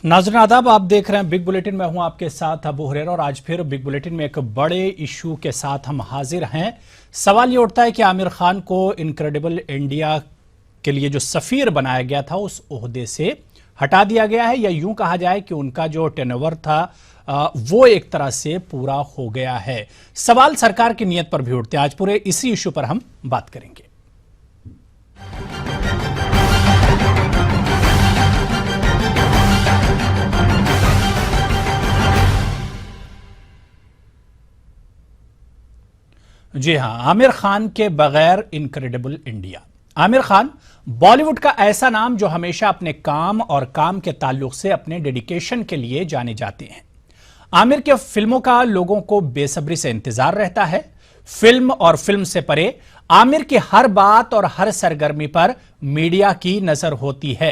नाज़रीन आदाब, आप देख रहे हैं बिग बुलेटिन। मैं हूं आपके साथ अबू हुरैरा और आज फिर बिग बुलेटिन में एक बड़े इशू के साथ हम हाजिर हैं। सवाल ये उठता है कि आमिर खान को इनक्रेडिबल इंडिया के लिए जो सफीर बनाया गया था उस ओहदे से हटा दिया गया है, या यूं कहा जाए कि उनका जो टेनओवर था वो एक तरह से पूरा हो गया है। सवाल सरकार की नीयत पर भी उठते हैं। आज पूरे इसी इशू पर हम बात करेंगे। जी हां, आमिर खान के बगैर इनक्रेडिबल इंडिया। आमिर खान बॉलीवुड का ऐसा नाम जो हमेशा अपने काम और काम के ताल्लुक से अपने डेडिकेशन के लिए जाने जाते हैं। आमिर के फिल्मों का लोगों को बेसब्री से इंतजार रहता है। फिल्म और फिल्म से परे आमिर की हर बात और हर सरगर्मी पर मीडिया की नजर होती है।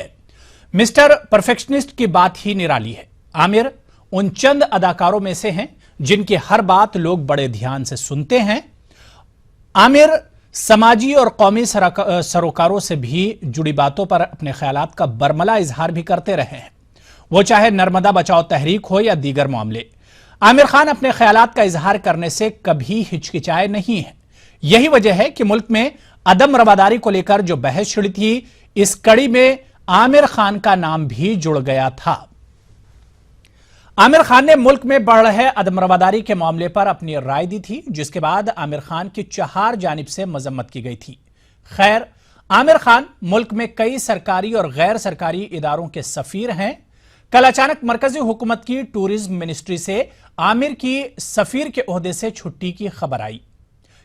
मिस्टर परफेक्शनिस्ट की बात ही निराली है। आमिर उन चंद अदाकारों में से हैं जिनकी हर बात लोग बड़े ध्यान से सुनते हैं। आमिर समाजी और कौमी सरोकारों से भी जुड़ी बातों पर अपने ख्यालात का बरमला इजहार भी करते रहे हैं, वो चाहे नर्मदा बचाओ तहरीक हो या दीगर मामले। आमिर खान अपने ख्यालात का इजहार करने से कभी हिचकिचाए नहीं है। यही वजह है कि मुल्क में अदम रवादारी को लेकर जो बहस छिड़ी थी, इस कड़ी में आमिर खान का नाम भी जुड़ गया था। आमिर खान ने मुल्क में बढ़ रहे अदम रवादारी के मामले पर अपनी राय दी थी, जिसके बाद आमिर खान की चार जानिब से मजम्मत की गई थी। खैर, आमिर खान मुल्क में कई सरकारी और गैर सरकारी इदारों के सफीर हैं। कल अचानक मरकजी हुकूमत की टूरिज्म मिनिस्ट्री से आमिर की सफीर के ओहदे से छुट्टी की खबर आई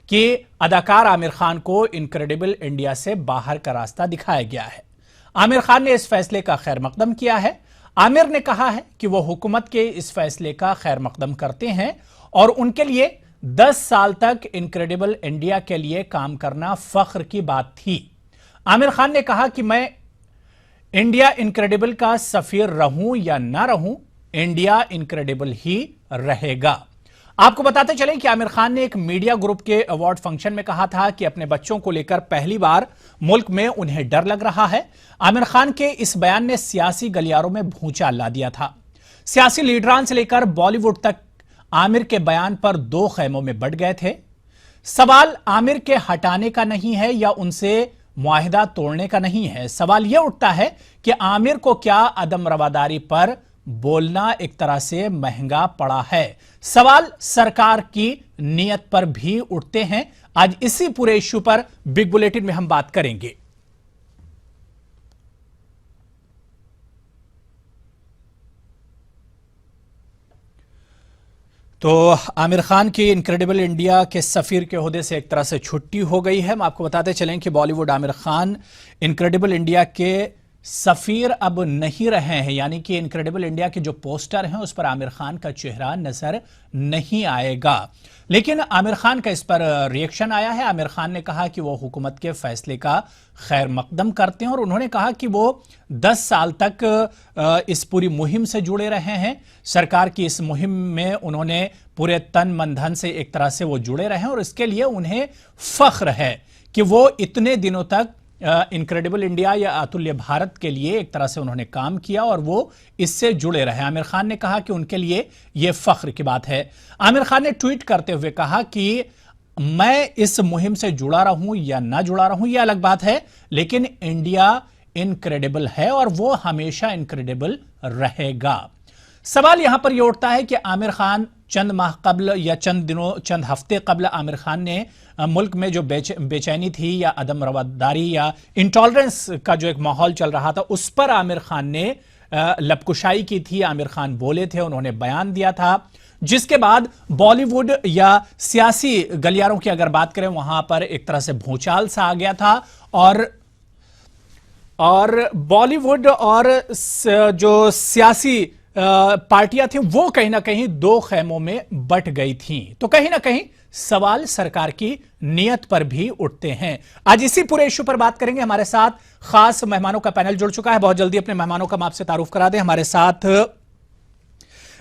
कि अदाकार आमिर खान को इनक्रेडिबल इंडिया से बाहर का रास्ता दिखाया गया है। आमिर खान ने इस फैसले का खैर मकदम किया है। आमिर ने कहा है कि वो हुकूमत के इस फैसले का खैर मकदम करते हैं और उनके लिए 10 साल तक इनक्रेडिबल इंडिया के लिए काम करना फख्र की बात थी। आमिर खान ने कहा कि मैं इंडिया इनक्रेडिबल का सफीर रहूं या ना रहूं, इंडिया इनक्रेडिबल ही रहेगा। आपको बताते चलें कि आमिर खान ने एक मीडिया ग्रुप के अवार्ड फंक्शन में कहा था कि अपने बच्चों को लेकर पहली बार मुल्क में उन्हें डर लग रहा है। आमिर खान के इस बयान ने सियासी गलियारों में भूचाल ला दिया था। सियासी लीडरान से लेकर बॉलीवुड तक आमिर के बयान पर दो खैमों में बंट गए थे। सवाल आमिर के हटाने का नहीं है या उनसे मुआहिदा तोड़ने का नहीं है। सवाल यह उठता है कि आमिर को क्या अदम रवादारी पर बोलना एक तरह से महंगा पड़ा है। सवाल सरकार की नीयत पर भी उठते हैं। आज इसी पूरे इश्यू पर बिग बुलेटिन में हम बात करेंगे। तो आमिर खान की इनक्रेडिबल इंडिया के सफीर के ओहदे से एक तरह से छुट्टी हो गई है। हम आपको बताते चलें कि बॉलीवुड आमिर खान इनक्रेडिबल इंडिया के सफीर अब नहीं रहे हैं, यानी कि इनक्रेडिबल इंडिया के जो पोस्टर हैं उस पर आमिर खान का चेहरा नजर नहीं आएगा। लेकिन आमिर खान का इस पर रिएक्शन आया है। आमिर खान ने कहा कि वो हुकूमत के फैसले का खैर मकदम करते हैं और उन्होंने कहा कि वो 10 साल तक इस पूरी मुहिम से जुड़े रहे हैं। सरकार की इस मुहिम में उन्होंने पूरे तन मन धन से एक तरह से वो जुड़े रहे हैं और इसके लिए उन्हें फख्र है कि वो इतने दिनों तक इनक्रेडिबल इंडिया या अतुल्य भारत के लिए एक तरह से उन्होंने काम किया और वो इससे जुड़े रहे। आमिर खान ने कहा कि उनके लिए यह फख्र की बात है। आमिर खान ने ट्वीट करते हुए कहा कि मैं इस मुहिम से जुड़ा रहूं या ना जुड़ा रहूं यह अलग बात है, लेकिन इंडिया इनक्रेडिबल है और वो हमेशा इनक्रेडिबल रहेगा। सवाल यहां पर यह उठता है कि आमिर खान चंद माह कबल या चंद हफ्ते कबल आमिर खान ने मुल्क में जो बेचैनी थी या अदम रवादारी या इंटॉलरेंस का जो एक माहौल चल रहा था उस पर आमिर खान ने लपकुशाई की थी। आमिर खान बोले थे, उन्होंने बयान दिया था, जिसके बाद बॉलीवुड या सियासी गलियारों की अगर बात करें वहां पर एक तरह से भूचाल सा आ गया था और बॉलीवुड और जो सियासी पार्टियां थी वो कहीं ना कहीं दो खैमों में बट गई थी। तो कहीं ना कहीं सवाल सरकार की नीयत पर भी उठते हैं। आज इसी पूरे इश्यू पर बात करेंगे। हमारे साथ खास मेहमानों का पैनल जुड़ चुका है। बहुत जल्दी अपने मेहमानों का हम आपसे तारुफ करा दें। हमारे साथ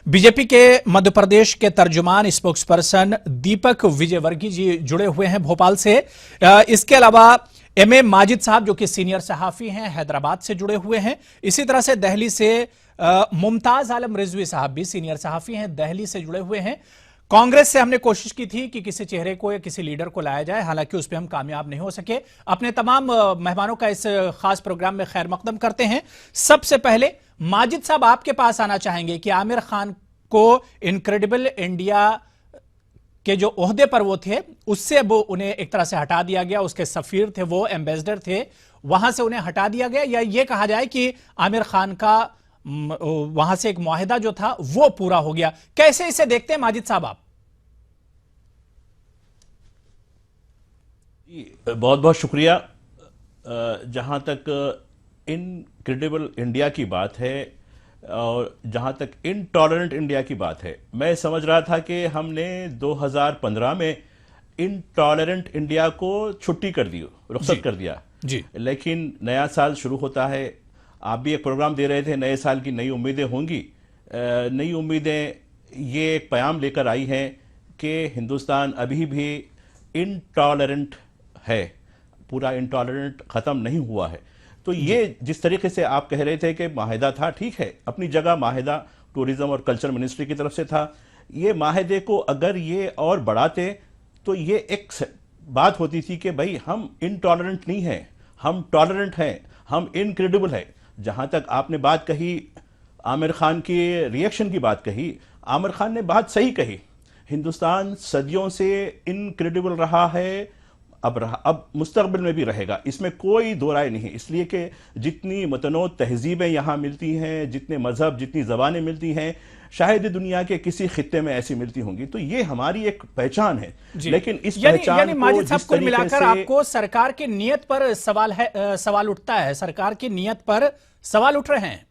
बीजेपी के मध्य प्रदेश के तर्जुमान स्पोक्स पर्सन दीपक विजयवर्गीय जी जुड़े हुए हैं भोपाल से। इसके अलावा एमए माजिद साहब जो कि सीनियर सहाफी हैं, हैदराबाद से जुड़े हुए हैं। इसी तरह से दिल्ली से मुमताज आलम रिजवी साहब भी सीनियर सहाफी हैं, दिल्ली से जुड़े हुए हैं। कांग्रेस से हमने कोशिश की थी कि किसी चेहरे को या किसी लीडर को लाया जाए, हालांकि उस पर हम कामयाब नहीं हो सके। अपने तमाम मेहमानों का इस खास प्रोग्राम में खैर मकदम करते हैं। सबसे पहले माजिद साहब आपके पास आना चाहेंगे कि आमिर खान को इनक्रेडिबल इंडिया के जो ओहदे पर वो थे उससे अब उन्हें एक तरह से हटा दिया गया, उसके सफीर थे, वो एम्बेसडर थे, वहां से उन्हें हटा दिया गया, या ये कहा जाए कि आमिर खान का वहां से एक मुआहिदा जो था वो पूरा हो गया। कैसे इसे देखते हैं माजिद साहब आप? बहुत बहुत शुक्रिया। जहां तक इनक्रेडिबल इंडिया की बात है और जहां तक इनटॉलरेंट इंडिया की बात है, मैं समझ रहा था कि हमने 2015 में इनटॉलरेंट इंडिया को छुट्टी कर दी, रुखसत कर दिया जी। लेकिन नया साल शुरू होता है, आप भी एक प्रोग्राम दे रहे थे, नए साल की नई उम्मीदें होंगी। नई उम्मीदें ये एक प्याम लेकर आई हैं कि हिंदुस्तान अभी भी इनटॉलरेंट है, पूरा इनटॉलरेंट ख़त्म नहीं हुआ है। तो ये जिस तरीके से आप कह रहे थे कि माहिदा था, ठीक है, अपनी जगह माहिदा टूरिज्म और कल्चर मिनिस्ट्री की तरफ से था। ये माहिदे को अगर ये और बढ़ाते तो ये एक बात होती थी कि भाई हम इनटॉलरेंट नहीं हैं, हम टॉलरेंट हैं, हम इनक्रेडिबल है। जहां तक आपने बात कही, आमिर खान की रिएक्शन की बात कही, आमिर खान ने बात सही कही। हिंदुस्तान सदियों से इनक्रेडिबल रहा है, अब मुस्तकबिल में भी रहेगा, इसमें कोई दो राय नहीं है। इसलिए कि जितनी मतनो तहजीबें यहाँ मिलती हैं, जितने मजहब, जितनी ज़बानें मिलती हैं, शायद दुनिया के किसी खित्ते में ऐसी मिलती होंगी। तो ये हमारी एक पहचान है। लेकिन इस पहचान को जिस कुल मिलाकर आपको सरकार की नीयत पर सवाल उठता है, सरकार की नीयत पर सवाल उठ रहे हैं।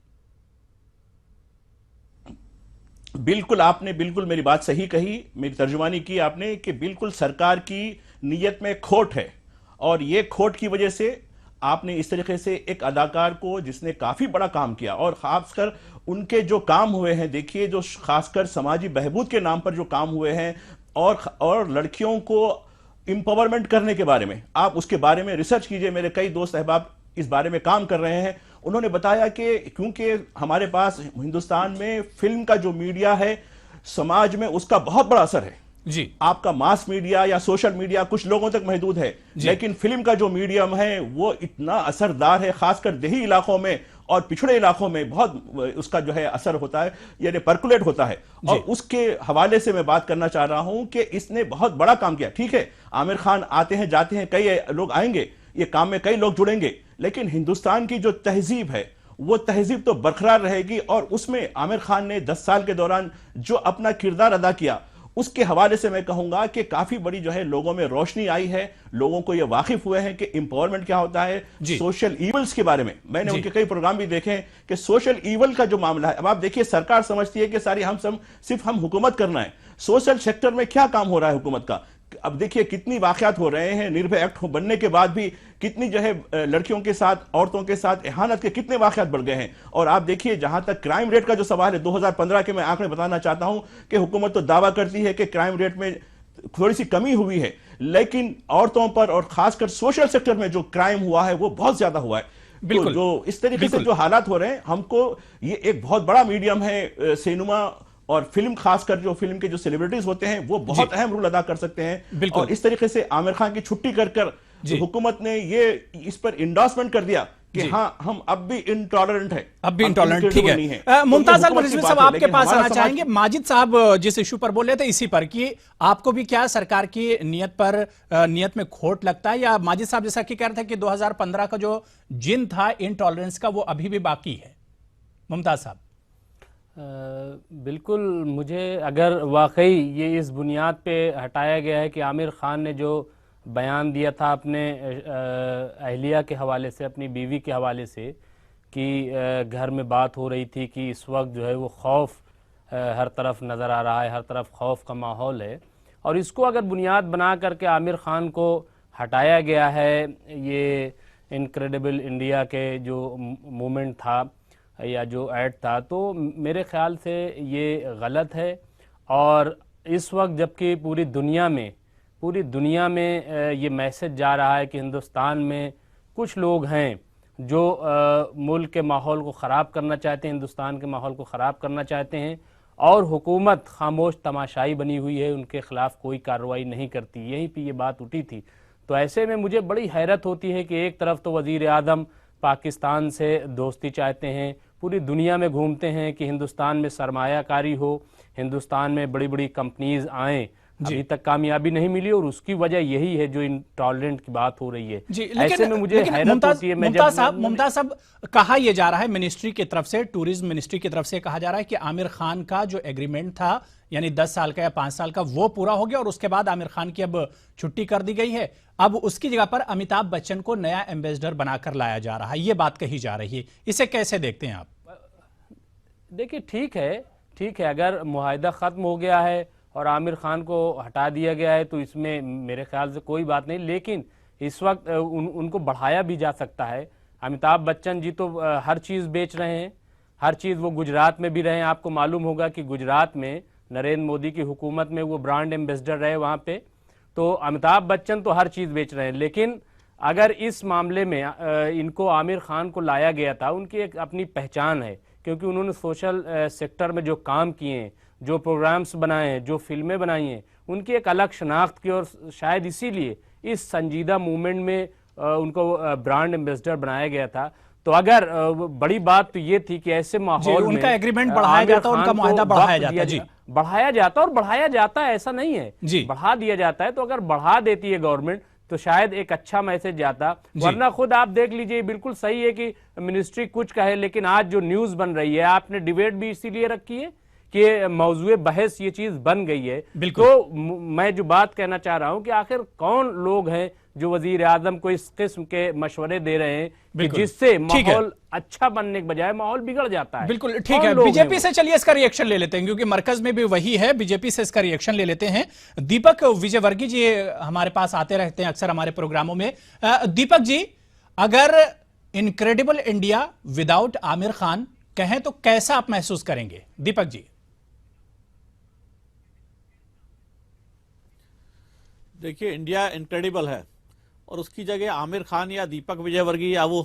बिल्कुल, आपने बिल्कुल मेरी बात सही कही, मेरी तर्जुमानी की आपने कि बिल्कुल सरकार की नीयत में खोट है, और ये खोट की वजह से आपने इस तरीके से एक अदाकार को जिसने काफी बड़ा काम किया, और खासकर उनके जो काम हुए हैं, देखिए जो खासकर समाजी बहबूद के नाम पर जो काम हुए हैं, और लड़कियों को इंपावरमेंट करने के बारे में आप उसके बारे में रिसर्च कीजिए। मेरे कई दोस्त अहबाब इस बारे में काम कर रहे हैं। उन्होंने बताया कि क्योंकि हमारे पास हिंदुस्तान में फिल्म का जो मीडिया है, समाज में उसका बहुत बड़ा असर है जी। आपका मास मीडिया या सोशल मीडिया कुछ लोगों तक महदूद है, लेकिन फिल्म का जो मीडियम है वो इतना असरदार है, खासकर देही इलाकों में और पिछड़े इलाकों में बहुत उसका जो है असर होता है, यानी परकुलेट होता है। और उसके हवाले से मैं बात करना चाह रहा हूं कि इसने बहुत बड़ा काम किया। ठीक है, आमिर खान आते हैं जाते हैं, कई लोग आएंगे, ये काम में कई लोग जुड़ेंगे, लेकिन हिंदुस्तान की जो तहजीब है वो तहजीब तो बरकरार रहेगी। और उसमें आमिर खान ने 10 साल के दौरान जो अपना किरदार अदा किया, उसके हवाले से मैं कहूंगा कि काफी बड़ी जो है लोगों में रोशनी आई है, लोगों को ये वाकिफ हुए हैं कि इंपावरमेंट क्या होता है, सोशल ईवल्स के बारे में। मैंने उनके कई प्रोग्राम भी देखे कि सोशल ईवल का जो मामला है, अब आप देखिए सरकार समझती है कि सारी सिर्फ हम हुकूमत करना है, सोशल सेक्टर में क्या काम हो रहा है हुकूमत का। अब देखिए कितनी वाकयात हो रहे हैं, निर्भया एक्ट बनने के बाद भी कितनी जो है लड़कियों के साथ, औरतों के साथ एहानत के कितने वाकयात बढ़ गए हैं। और आप देखिए जहां तक क्राइम रेट का जो सवाल है, 2015 के मैं आंकड़े बताना चाहता हूं कि हुकूमत तो दावा करती है कि क्राइम रेट में थोड़ी सी कमी हुई है, लेकिन औरतों पर और खासकर सोशल सेक्टर में जो क्राइम हुआ है वो बहुत ज्यादा हुआ है। तो जो इस तरीके से जो हालात हो रहे हैं, हमको ये एक बहुत बड़ा मीडियम है सिनेमा और फिल्म, खासकर जो फिल्म के जो सेलिब्रिटीज होते हैं वो बहुत अहम रोल अदा कर सकते हैं। और इस तरीके से आमिर खान की छुट्टी कर हुकूमत ने ये इस पर इंडोर्समेंट कर दिया कि हाँ हम अब भी इनटॉलरेंट है, अब भी इनटॉलरेंट, ठीक है। मुमताज अल रिजवी साहब आपके पास आना चाहेंगे। माजिद साहब जिस इशू पर बोल रहे थे इसी पर कि आपको भी क्या सरकार की नीयत में खोट लगता है, या माजिद साहब जैसा कि कह रहे थे कि 2015 का जो जिन था इनटॉलरेंस का वो अभी भी बाकी है? मुमताज साहब बिल्कुल, मुझे अगर वाकई ये इस बुनियाद पे हटाया गया है कि आमिर खान ने जो बयान दिया था अपने अहलिया के हवाले से, अपनी बीवी के हवाले से, कि घर में बात हो रही थी कि इस वक्त जो है वो खौफ हर तरफ नज़र आ रहा है, हर तरफ खौफ का माहौल है, और इसको अगर बुनियाद बना करके आमिर खान को हटाया गया है, ये इनक्रेडिबल इंडिया के जो मूवमेंट था या जो ऐड था, तो मेरे ख्याल से ये गलत है। और इस वक्त जबकि पूरी दुनिया में पूरी दुनिया में ये मैसेज जा रहा है कि हिंदुस्तान में कुछ लोग हैं जो मुल्क के माहौल को ख़राब करना चाहते हैं, हिंदुस्तान के माहौल को ख़राब करना चाहते हैं, और हुकूमत खामोश तमाशाई बनी हुई है, उनके ख़िलाफ़ कोई कार्रवाई नहीं करती। यहीं पे ये बात उठी थी। तो ऐसे में मुझे बड़ी हैरत होती है कि एक तरफ तो वज़ीर आज़म पाकिस्तान से दोस्ती चाहते हैं, पूरी दुनिया में घूमते हैं कि हिंदुस्तान में सरमायाकारी हो, हिंदुस्तान में बड़ी बड़ी कंपनीज आएँ, अभी तक कामयाबी नहीं मिली, और उसकी वजह यही है जो इंटॉलरेंट की बात हो रही है। ऐसे में मुझे हैरत होती है। मुमताज साहब, कहा यह जा रहा है मिनिस्ट्री की तरफ से, टूरिज्म मिनिस्ट्री की तरफ से कहा जा रहा है कि आमिर खान का जो एग्रीमेंट था, यानी 10 साल का या 5 साल का, वो पूरा हो गया और उसके बाद आमिर खान की अब छुट्टी कर दी गई है। अब उसकी जगह पर अमिताभ बच्चन को नया एम्बेसडर बनाकर लाया जा रहा है, यह बात कही जा रही है। इसे कैसे देखते हैं आप? देखिए, ठीक है, अगर मुआहिदा खत्म हो गया है और आमिर खान को हटा दिया गया है तो इसमें मेरे ख्याल से कोई बात नहीं, लेकिन इस वक्त उनको बढ़ाया भी जा सकता है। अमिताभ बच्चन जी तो हर चीज़ बेच रहे हैं, हर चीज़। वो गुजरात में भी रहे, आपको मालूम होगा कि गुजरात में नरेंद्र मोदी की हुकूमत में वो ब्रांड एम्बेसडर रहे वहाँ पे। तो अमिताभ बच्चन तो हर चीज़ बेच रहे हैं, लेकिन अगर इस मामले में इनको आमिर खान को लाया गया था, उनकी एक अपनी पहचान है, क्योंकि उन्होंने सोशल सेक्टर में जो काम किए हैं, जो प्रोग्राम्स बनाए हैं, जो फिल्में बनाई हैं, उनकी एक अलग शनाख्त की, और शायद इसीलिए इस संजीदा मूवमेंट में उनको ब्रांड एम्बेसडर बनाया गया था। तो अगर बड़ी बात तो ये थी कि ऐसे माहौल में उनका एग्रीमेंट बढ़ाया जाता, उनका मुआहदा बढ़ाया जाता, जी बढ़ाया जाता, और बढ़ाया जाता है, ऐसा नहीं है जी, बढ़ा दिया जाता है। तो अगर बढ़ा देती है गवर्नमेंट तो शायद एक अच्छा मैसेज जाता, वरना खुद आप देख लीजिए, बिल्कुल सही है कि मिनिस्ट्री कुछ कहे, लेकिन आज जो न्यूज़ बन रही है, आपने डिबेट भी इसीलिए रखी है कि मौजूए बहस ये चीज बन गई है। तो मैं जो बात कहना चाह रहा हूं कि आखिर कौन लोग हैं जो वजीर आजम को इस किस्म के मशवरे दे रहे हैं कि जिससे माहौल अच्छा बनने के बजाय माहौल बिगड़ जाता है। बिल्कुल ठीक है। बीजेपी से चलिए इसका रिएक्शन ले लेते हैं, क्योंकि मरकज में भी वही है। बीजेपी से इसका रिएक्शन ले लेते हैं। दीपक विजयवर्गीय जी हमारे पास आते रहते हैं अक्सर हमारे प्रोग्रामों में। दीपक जी, अगर incredible India without Aamir Khan कहें तो कैसा आप महसूस करेंगे? दीपक जी। देखिए, इंडिया इनक्रेडिबल है और उसकी जगह आमिर खान या दीपक विजयवर्गीय या वो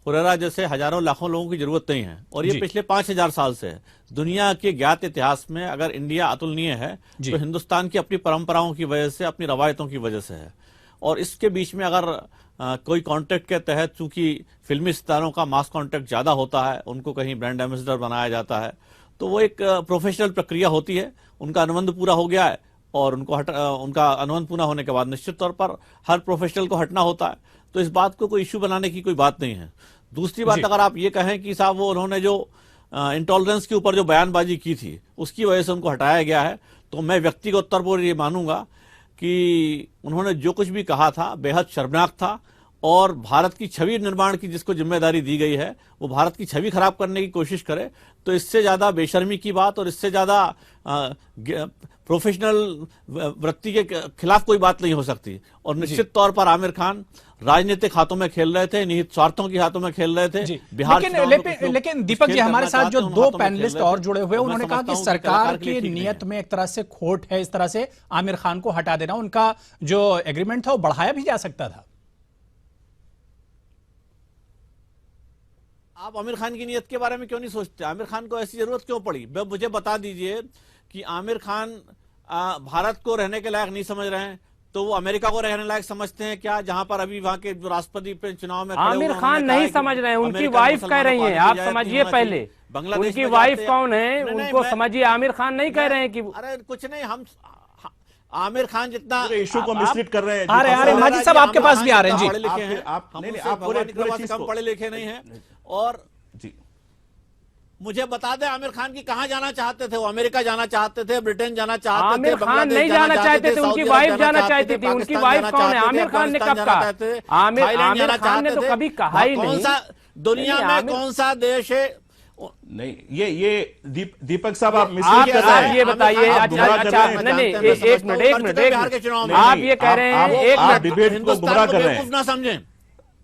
हुरेरा जैसे हजारों लाखों लोगों की जरूरत नहीं है। और ये पिछले 5000 साल से है। दुनिया के ज्ञात इतिहास में अगर इंडिया अतुलनीय है तो हिंदुस्तान की अपनी परंपराओं की वजह से, अपनी रवायतों की वजह से है। और इसके बीच में अगर कोई कॉन्ट्रैक्ट के तहत, चूंकि फिल्मी सितारों का मास कॉन्ट्रैक्ट ज्यादा होता है, उनको कहीं ब्रांड एम्बेसडर बनाया जाता है, तो वो एक प्रोफेशनल प्रक्रिया होती है। उनका अनुबंध पूरा हो गया है और उनका अनुबंध पूरा होने के बाद निश्चित तौर पर हर प्रोफेशनल को हटना होता है। तो इस बात को कोई इश्यू बनाने की कोई बात नहीं है। दूसरी बात, अगर आप ये कहें कि साहब वो उन्होंने जो इंटॉलरेंस के ऊपर जो बयानबाजी की थी उसकी वजह से उनको हटाया गया है, तो मैं व्यक्तिगत तौर पर ये मानूंगा कि उन्होंने जो कुछ भी कहा था बेहद शर्मनाक था। और भारत की छवि निर्माण की जिसको जिम्मेदारी दी गई है, वो भारत की छवि खराब करने की कोशिश करे, तो इससे ज्यादा बेशर्मी की बात और इससे ज्यादा प्रोफेशनल वृत्ति के खिलाफ कोई बात नहीं हो सकती। और निश्चित तौर पर आमिर खान राजनीतिक हाथों में खेल रहे थे, निहित स्वार्थों के हाथों में खेल रहे थे। बिहार लेकिन दीपक जी, हमारे साथ जो दो पैनलिस्ट और जुड़े हुए, उन्होंने कहा कि सरकार की नीयत में एक तरह से खोट है, इस तरह से आमिर खान को हटा देना। उनका जो एग्रीमेंट था वो बढ़ाया भी जा सकता था। आप आमिर खान की नीयत के बारे में क्यों नहीं सोचते? आमिर खान को ऐसी जरूरत क्यों पड़ी? मुझे बता दीजिए कि आमिर खान भारत को रहने के लायक नहीं समझ रहे हैं तो वो अमेरिका को रहने लायक समझते हैं क्या? जहां पर अभी वहां के राष्ट्रपति पे चुनाव में आमिर खान नहीं समझ रहे हैं, उनकी वाइफ कह रही है। आप समझिए पहले उनकी वाइफ कौन है, उनको समझिए। आमिर खान नहीं कह रहे हैं कि अरे कुछ नहीं, हम आमिर खान जितना इशू को मिसलीड कर रहे हैं। अरे माजिद साहब आपके पास भी आ रहे हैं जी। आप कम पढ़े लिखे नहीं है। और जी मुझे बता दें, आमिर खान की कहां जाना चाहते थे? वो अमेरिका जाना चाहते थे, ब्रिटेन जाना चाहते थे, आमिर खान नहीं जाना चाहते थे, उनकी वाइफ जाना चाहती थी। उनकी वाइफ कौन है? आमिर खान ने कब कहा? आमिर खान ने तो कभी कहा ही नहीं। दुनिया में कौन सा देश है? नहीं, ये दीपक साहब आप मिसलीड कर रहे हैं। आप ये बताइए। अच्छा नहीं, एक मिनट, आप ये कह रहे हैं, एक मिनट, डिबेट को गुमराह कर रहे हैं, ना समझें।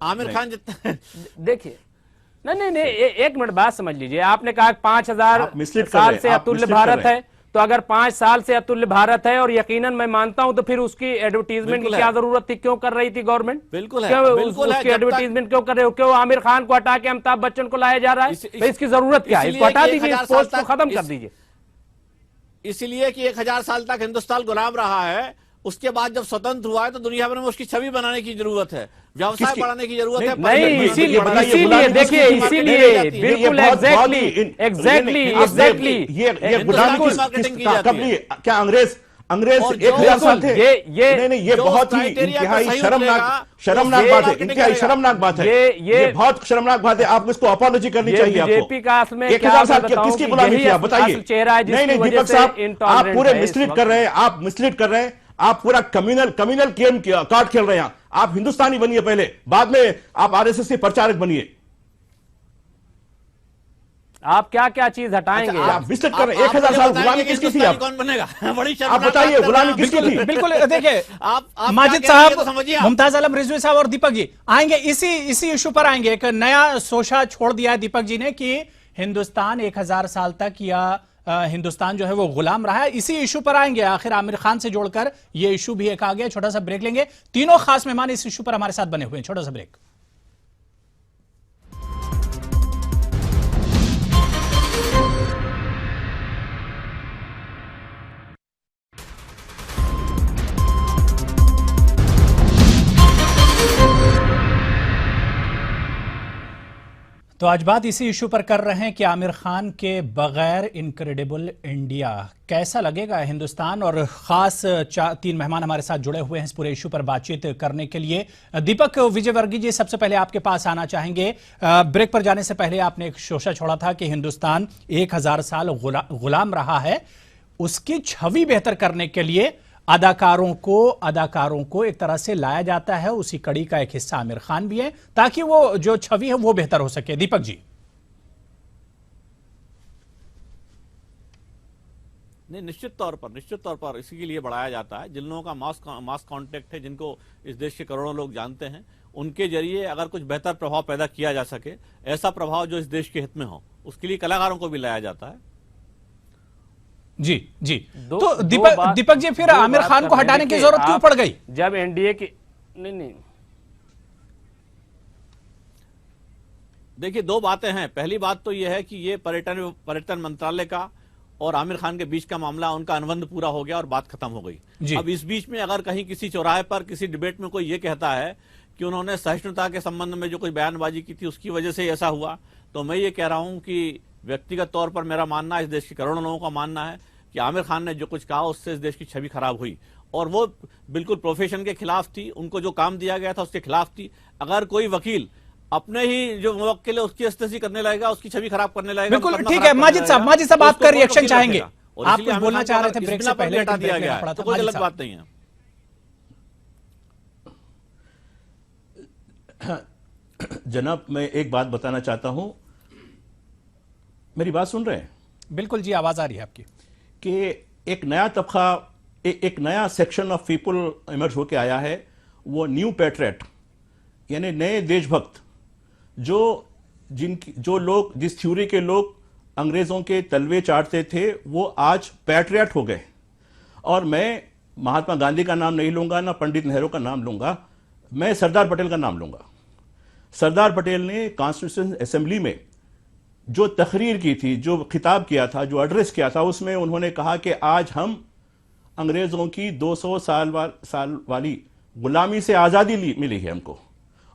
आमिर खान जितना देखिए, नहीं, एक मिनट बात समझ लीजिए। आपने कहा 5000 साल से अतुल्य भारत है, तो अगर 5 साल से अतुल्य भारत है, और यकीनन मैं मानता हूं, तो फिर उसकी एडवर्टीजमेंट की क्या जरूरत थी? क्यों कर रही थी गवर्नमेंट? बिल्कुल है, क्यों बिल्कुल है। उसकी एडवर्टीजमेंट क्यों कर रहे हो? क्यों आमिर खान को हटा के अमिताभ बच्चन को लाया जा रहा है? इसकी जरूरत क्या है? इसको हटा दीजिए, इस पोस्ट को खत्म कर दीजिए। इसलिए कि 1000 साल तक हिंदुस्तान गुलाम रहा है। उसके बाद जब स्वतंत्र हुआ है तो दुनिया भर में उसकी छवि बनाने की जरूरत है, व्यवसाय बढ़ाने की जरूरत है। नहीं, इसीलिए देखिए, इसीलिए बिल्कुल एग्जैक्टली ये गुलामी कब ली? क्या अंग्रेज 1000 साल थे? नहीं, ये बहुत ही इंतहाई शर्मनाक बात है, इंतहाई शर्मनाक बात है, ये बहुत शर्मनाक बात है। आपको इसको अपॉलॉजी करनी चाहिए। बीजेपी का असल में 1000 साल किसकी गुलामी थी? आप बताइए। नहीं, दीपक साहब, आप पूरे मिसलीड कर रहे हैं, आप मिसलीड कर रहे हैं, आप पूरा कम्युनल गेम कार्ड खेल रहे हैं। आप हिंदुस्तानी बनिए पहले, बाद में आप आरएसएस के प्रचारक बनिए। आप क्या क्या चीज हटाएंगे? आप विजिट कर रहे हैं। 1000 साल गुलामी किसकी थी? आप कौन बनेगा? बड़ी आप बताइए, गुलामी किसकी थी? बिल्कुल देखिए, आप माजिद साहब, मुमताज आलम रिजवी साहब और दीपक जी आएंगे, इसी इशू पर आएंगे। एक नया सोशा छोड़ दिया है दीपक जी ने कि हिंदुस्तान 1000 साल तक या हिंदुस्तान जो है वो गुलाम रहा है। इसी इशू पर आएंगे। आखिर आमिर खान से जोड़कर ये इशू भी एक आ गया। छोटा सा ब्रेक लेंगे। तीनों खास मेहमान इस इशू पर हमारे साथ बने हुए हैं। छोटा सा ब्रेक। तो आज बात इसी इशू पर कर रहे हैं कि आमिर खान के बगैर इनक्रेडिबल इंडिया कैसा लगेगा हिंदुस्तान। और खास 3 मेहमान हमारे साथ जुड़े हुए हैं इस पूरे इशू पर बातचीत करने के लिए। दीपक विजयवर्गीय जी, सबसे पहले आपके पास आना चाहेंगे। ब्रेक पर जाने से पहले आपने एक शोशा छोड़ा था कि हिंदुस्तान 1000 साल गुलाम रहा है। उसकी छवि बेहतर करने के लिए अदाकारों को एक तरह से लाया जाता है। उसी कड़ी का एक हिस्सा आमिर खान भी है, ताकि वो जो छवि है वो बेहतर हो सके। दीपक जी। नहीं, निश्चित तौर पर इसी के लिए बढ़ाया जाता है। जिन लोगों का मास कांटेक्ट है, जिनको इस देश के करोड़ों लोग जानते हैं, उनके जरिए अगर कुछ बेहतर प्रभाव पैदा किया जा सके, ऐसा प्रभाव जो इस देश के हित में हो, उसके लिए कलाकारों को भी लाया जाता है। जी। तो दीपक जी, फिर आमिर खान को हटाने की जरूरत क्यों पड़ गई? जब एनडीए की नहीं देखिए, 2 बातें हैं। पहली बात तो यह है कि ये पर्यटन मंत्रालय का और आमिर खान के बीच का मामला, उनका अनुबंध पूरा हो गया और बात खत्म हो गई। अब इस बीच में अगर कहीं किसी चौराहे पर किसी डिबेट में कोई ये कहता है कि उन्होंने सहिष्णुता के संबंध में जो कोई बयानबाजी की थी उसकी वजह से ऐसा हुआ, तो मैं ये कह रहा हूं कि व्यक्तिगत तौर पर मेरा मानना है, इस देश के करोड़ों लोगों का मानना है कि आमिर खान ने जो कुछ कहा उससे इस देश की छवि खराब हुई, और वो बिल्कुल प्रोफेशन के खिलाफ थी। उनको जो काम दिया गया था उसके खिलाफ थी। अगर कोई वकील अपने ही जो मुवक्किल है उसकी अस्तेज़ी करने लगेगा, उसकी छवि खराब करने लगेगा, बिल्कुल ठीक है। माजिद साहब आपका रिएक्शन चाहेंगे? आप कुछ बोलना चाह रहे थे ब्रेक से पहले, हटा दिया गया है, तो कोई गलत बात नहीं है। जनाब, मैं एक बात बताना चाहता हूं। मेरी बात सुन रहे हैं? बिल्कुल जी, आवाज आ रही है आपकी। कि एक नया तबका, एक नया सेक्शन ऑफ पीपल इमर्ज होके आया है, वो न्यू पैट्रियट, यानी नए देशभक्त, जो लोग, जिस थ्योरी के लोग अंग्रेजों के तलवे चाटते थे, वो आज पैट्रियट हो गए। और मैं महात्मा गांधी का नाम नहीं लूंगा, ना पंडित नेहरू का नाम लूंगा, मैं सरदार पटेल का नाम लूंगा। सरदार पटेल ने कॉन्स्टिट्यूशन असेंबली में जो तकरीर की थी, जो खिताब किया था, जो एड्रेस किया था, उसमें उन्होंने कहा कि आज हम अंग्रेजों की 200 साल वाली गुलामी से आज़ादी मिली है हमको।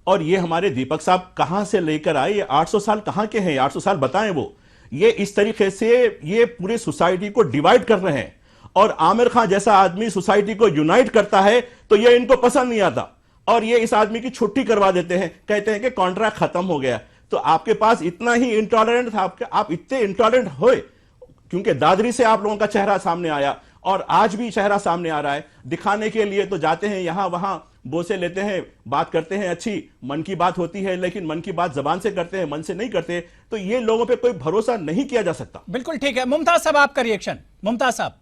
और ये हमारे दीपक साहब कहां से लेकर आए? ये 800 साल कहां के हैं? 800 साल बताएं वो। ये इस तरीके से ये पूरे सोसाइटी को डिवाइड कर रहे हैं। और आमिर खान जैसा आदमी सोसाइटी को यूनाइट करता है तो ये इनको पसंद नहीं आता, और ये इस आदमी की छुट्टी करवा देते हैं, कहते हैं कि कॉन्ट्रैक्ट खत्म हो गया। तो आपके पास इतना ही इंटॉलरेंट था, आप इतने इंटॉलरेंट हुए क्योंकि दादरी से आप लोगों का चेहरा सामने आया, और आज भी चेहरा सामने आ रहा है। दिखाने के लिए तो जाते हैं यहां वहां, बोसे लेते हैं, बात करते हैं, अच्छी मन की बात होती है, लेकिन मन की बात जबान से करते हैं, मन से नहीं करते। तो ये लोगों पे कोई भरोसा नहीं किया जा सकता। बिल्कुल ठीक है। मुमताज साहब, आपका रिएक्शन? मुमताज साहब।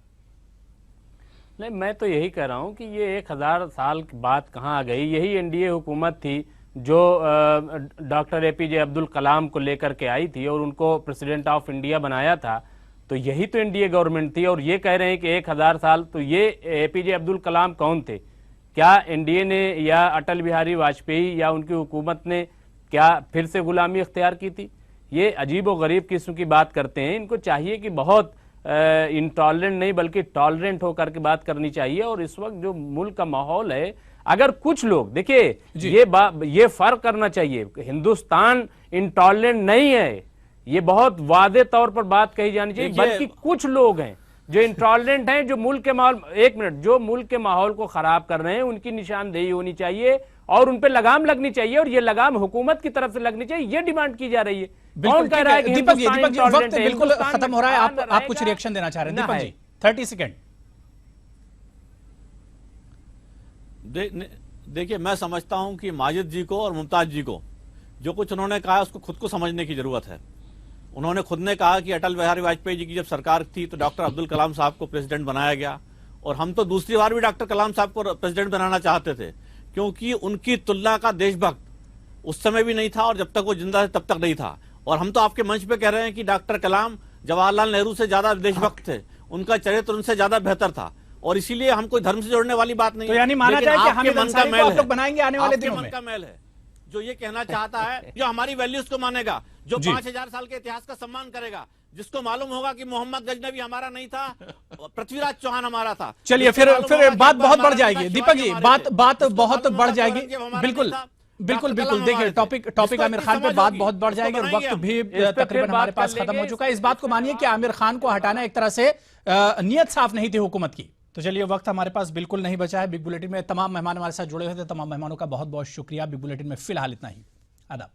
नहीं, मैं तो यही कह रहा हूं कि ये 1000 साल की बात कहां आ गई। यही एनडीए हुकूमत थी जो डॉक्टर एपीजे अब्दुल कलाम को लेकर के आई थी और उनको प्रेसिडेंट ऑफ इंडिया बनाया था। तो यही तो एनडीए गवर्नमेंट थी। और ये कह रहे हैं कि 1000 साल, तो ये एपीजे अब्दुल कलाम कौन थे? क्या एनडीए ने या अटल बिहारी वाजपेयी या उनकी हुकूमत ने क्या फिर से गुलामी इख्तियार की थी? ये अजीब व गरीब किस्म की बात करते हैं। इनको चाहिए कि बहुत इंटॉलरेंट नहीं बल्कि टॉलरेंट होकर के बात करनी चाहिए। और इस वक्त जो मुल्क का माहौल है, अगर कुछ लोग देखिए ये फर्क करना चाहिए, हिंदुस्तान इंटॉलरेंट नहीं है, ये बहुत वादे तौर पर बात कही जानी चाहिए, बल्कि कुछ लोग हैं जो इंटॉलरेंट हैं, जो मुल्क के माहौल, एक मिनट, जो मुल्क के माहौल को खराब कर रहे हैं, उनकी निशानदेही होनी चाहिए और उन पे लगाम लगनी चाहिए। और ये लगाम हुकूमत की तरफ से लगनी चाहिए, ये डिमांड की जा रही है। कौन कह रहा है कि दीपक जी हिंदुस्तान वक्त बिल्कुल हिंदुस्तान खत्म हो रहा है, में आप कुछ रिएक्शन देना चाह रहे हैं? दीपक जी 30 सेकेंड। देखिए, मैं समझता हूं कि माजिद जी को और मुमताज जी को जो कुछ उन्होंने कहा उसको खुद को समझने की जरूरत है। उन्होंने खुद ने कहा कि अटल बिहारी वाजपेयी जी की जब सरकार थी तो डॉक्टर अब्दुल कलाम साहब को प्रेसिडेंट बनाया गया, और हम तो दूसरी बार भी डॉक्टर कलाम साहब को प्रेसिडेंट बनाना चाहते थे, क्योंकि उनकी तुलना का देशभक्त उस समय भी नहीं था और जब तक वो जिंदा थे तब तक नहीं था। और हम तो आपके मंच पे कह रहे हैं कि डॉक्टर कलाम जवाहरलाल नेहरू से ज्यादा देशभक्त थे, उनका चरित्र उनसे ज्यादा बेहतर था, और इसीलिए हम कोई धर्म से जोड़ने वाली बात नहीं। तो यानी माना जाए कि हामिद अंसारी को आप लोग बनाएंगे आने वाले दिनों में? मन का मैल है जो ये कहना चाहता है, जो हमारी वैल्यूज को मानेगा, जो 5000 साल के इतिहास का सम्मान करेगा, जिसको मालूम होगा कि मोहम्मद गजनबी हमारा नहीं था, पृथ्वीराज चौहान हमारा था। चलिए फिर बात बहुत बढ़ जाएगी दीपक जी, बात बहुत बढ़ जाएगी। बिल्कुल बिल्कुल बिल्कुल, देखिए टॉपिक आमिर खान पे बात बहुत बढ़ जाएगी और वक्त भी तकरीबन हमारे पास खत्म हो चुका है। इस बात को मानिए कि आमिर खान को हटाना एक तरह से नियत साफ नहीं थी हुकूमत की। तो चलिए वक्त हमारे पास बिल्कुल नहीं बचा है। बिग बुलेटिन में तमाम मेहमान हमारे साथ जुड़े हुए थे, तमाम मेहमानों का बहुत बहुत शुक्रिया। बिग बुलेटिन में फिलहाल इतना ही। आदाब।